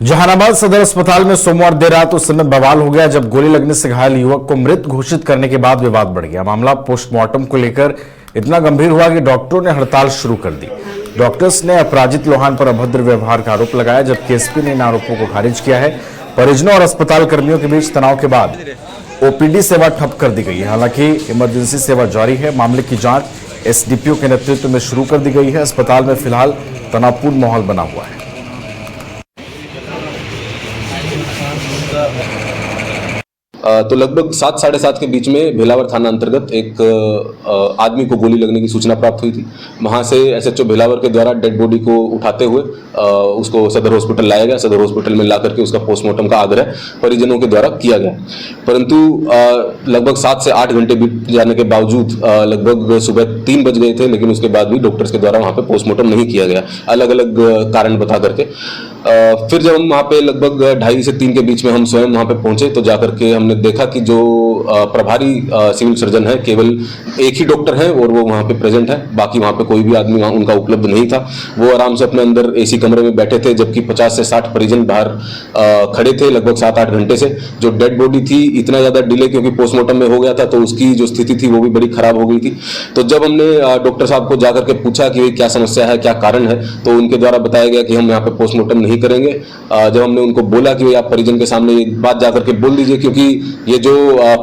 जहानाबाद सदर अस्पताल में सोमवार देर रात उस समय बवाल हो गया जब गोली लगने से घायल युवक को मृत घोषित करने के बाद विवाद बढ़ गया। मामला पोस्टमार्टम को लेकर इतना गंभीर हुआ कि डॉक्टरों ने हड़ताल शुरू कर दी। डॉक्टर्स ने अपराजित लोहान पर अभद्र व्यवहार का आरोप लगाया, जबकि एसपी ने इन आरोपों को खारिज किया है। परिजनों और अस्पताल कर्मियों के बीच तनाव के बाद ओपीडी सेवा ठप कर दी गई है। हालांकि इमरजेंसी सेवा जारी है। मामले की जांच एसडीपीओ के नेतृत्व में शुरू कर दी गई है। अस्पताल में फिलहाल तनावपूर्ण माहौल बना हुआ है। तो लगभग 7 साढ़े 7 के बीच में भेलावर थाना अंतर्गत एक आदमी को गोली लगने की सूचना प्राप्त हुई थी। वहां से एसएचओ भेलावर के द्वारा डेड बॉडी को उठाते हुए उसको सदर हॉस्पिटल लाया गया। सदर हॉस्पिटल में ला करके उसका पोस्टमार्टम का आग्रह परिजनों के द्वारा किया गया, परंतु लगभग 7 से 8 घंटे बीत जाने के बावजूद लगभग सुबह 3 बज गए थे, लेकिन उसके बाद भी डॉक्टर्स के द्वारा वहाँ पे पोस्टमार्टम नहीं किया गया, अलग अलग कारण बता करके। फिर जब हम वहाँ पे लगभग 2:30 से 3 के बीच में हम स्वयं वहाँ पे पहुंचे तो जाकर के हमने देखा कि जो प्रभारी सिविल सर्जन है केवल एक ही डॉक्टर है और वो वहाँ पे प्रेजेंट है, बाकी वहाँ पे कोई भी आदमी वहाँ उनका उपलब्ध नहीं था। वो आराम से अपने अंदर एसी कमरे में बैठे थे, जबकि 50 से 60 परिजन बाहर खड़े थे लगभग 7-8 घंटे से। जो डेड बॉडी थी इतना ज़्यादा डिले क्योंकि पोस्टमार्टम में हो गया था, तो उसकी जो स्थिति थी वो भी बड़ी खराब हो गई थी। तो जब हमने डॉक्टर साहब को जाकर के पूछा कि क्या समस्या है, क्या कारण है, तो उनके द्वारा बताया गया कि हम यहाँ पे पोस्टमार्टम नहीं करेंगे। जब हमने उनको बोला कि आप परिजन के सामने ये बात जाकर के बोल दीजिए, क्योंकि ये जो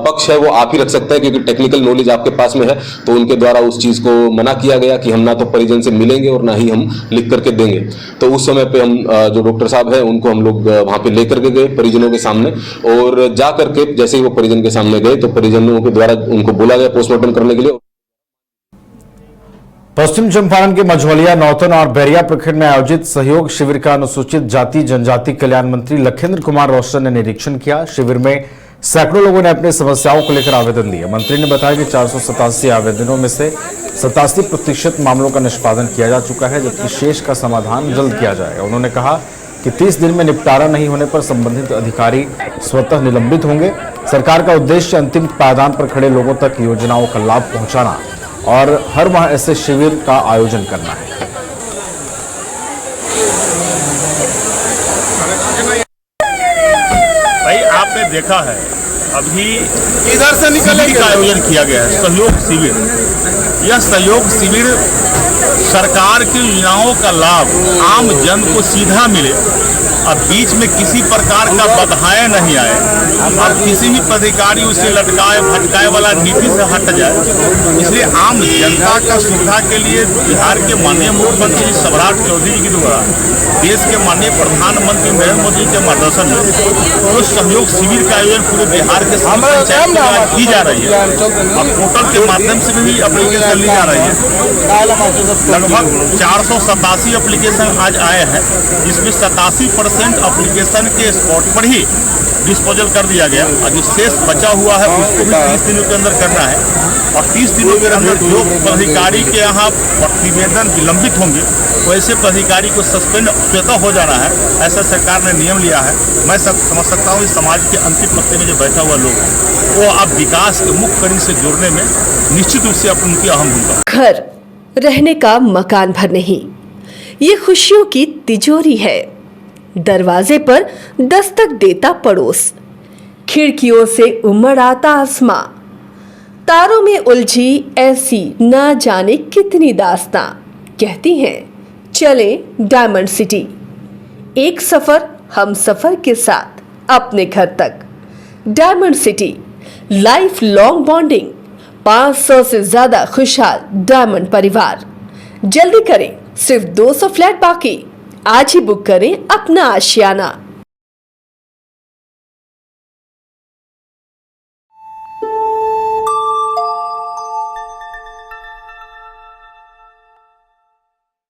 पक्ष है वो आप ही रख सकते हैं, क्योंकि टेक्निकल नॉलेज आपके पास में है, तो उनके द्वारा उस चीज को मना किया गया कि हम ना तो परिजन से मिलेंगे और ना ही हम लिख करके देंगे। तो उस समय पे हम जो डॉक्टर साहब हैं उनको हम लोग वहां पे लेकर के गए परिजनों के सामने, और जा करके जैसे ही वो परिजन के सामने गए तो परिजनों के द्वारा उनको बोला गया पोस्टमार्टम करने के लिए। पश्चिम चंपारण के मझौलिया, नौतन और बैरिया प्रखंड में आयोजित सहयोग शिविर का अनुसूचित जाति जनजाति कल्याण मंत्री लखेंद्र कुमार रोशन ने निरीक्षण किया। शिविर में सैकड़ों लोगों ने अपनी समस्याओं को लेकर आवेदन दिए। मंत्री ने बताया कि 487 आवेदनों में से 87% मामलों का निष्पादन किया जा चुका है, जबकि शेष का समाधान जल्द किया जाएगा। उन्होंने कहा कि 30 दिन में निपटारा नहीं होने पर संबंधित अधिकारी स्वतः निलंबित होंगे। सरकार का उद्देश्य अंतिम पायदान पर खड़े लोगों तक योजनाओं का लाभ पहुंचाना और हर माह ऐसे शिविर का आयोजन करना है। भाई आपने देखा है अभी इधर से निकलने का आयोजन किया गया है सहयोग शिविर। यह सहयोग शिविर सरकार की योजनाओं का लाभ आम जन को सीधा मिले, अब बीच में किसी प्रकार का बधाएं नहीं आए और किसी भी पदाधिकारी उसे लटकाए भटकाए वाला नीति से हट जाए। इसलिए आम जनता का सुविधा के लिए बिहार के माननीय मुख्यमंत्री सम्राट चौधरी जी के द्वारा देश के माननीय प्रधानमंत्री नरेंद्र मोदी के मार्गदर्शन में तो सहयोग शिविर का आयोजन पूरे बिहार के पंचायत की जा रही है और पोर्टल के माध्यम से भी एप्लीकेशन ली जा रही है। लगभग 487 एप्लीकेशन आज आए हैं, जिसमें 87% एप्लीकेशन के स्पॉट पर ही डिस्पोजल कर दिया गया और जो शेष बचा हुआ है उसको भी 30 दिनों के अंदर करना है। और 30 दिनों के अंदर जो पदाधिकारी के यहाँ प्रतिवेदन विलंबित होंगे वैसे पदाधिकारी को सस्पेंड स्वतः हो जाना है, ऐसा सरकार ने नियम लिया है। मैं समझ सकता हूँ समाज के अंतिम पत्ते में जो बैठा हुआ लोग वो अब विकास के मुख्य कड़ी से जोड़ने में निश्चित रूप से उनकी अहम भूमिका। घर रहने का मकान भर नहीं, ये खुशियों की तिजोरी है। दरवाजे पर दस्तक देता पड़ोस, खिड़कियों से उमड़ आता आसमां, तारों में उलझी ऐसी ना जाने कितनी दास्तां। कहती हैं चले डायमंड सिटी, एक सफर हम सफर के साथ अपने घर तक। Diamond city life long bonding, 500 से ज्यादा खुशहाल डायमंड परिवार। जल्दी करें, सिर्फ 200 फ्लैट बाकी। आज ही बुक करें अपना आशियाना।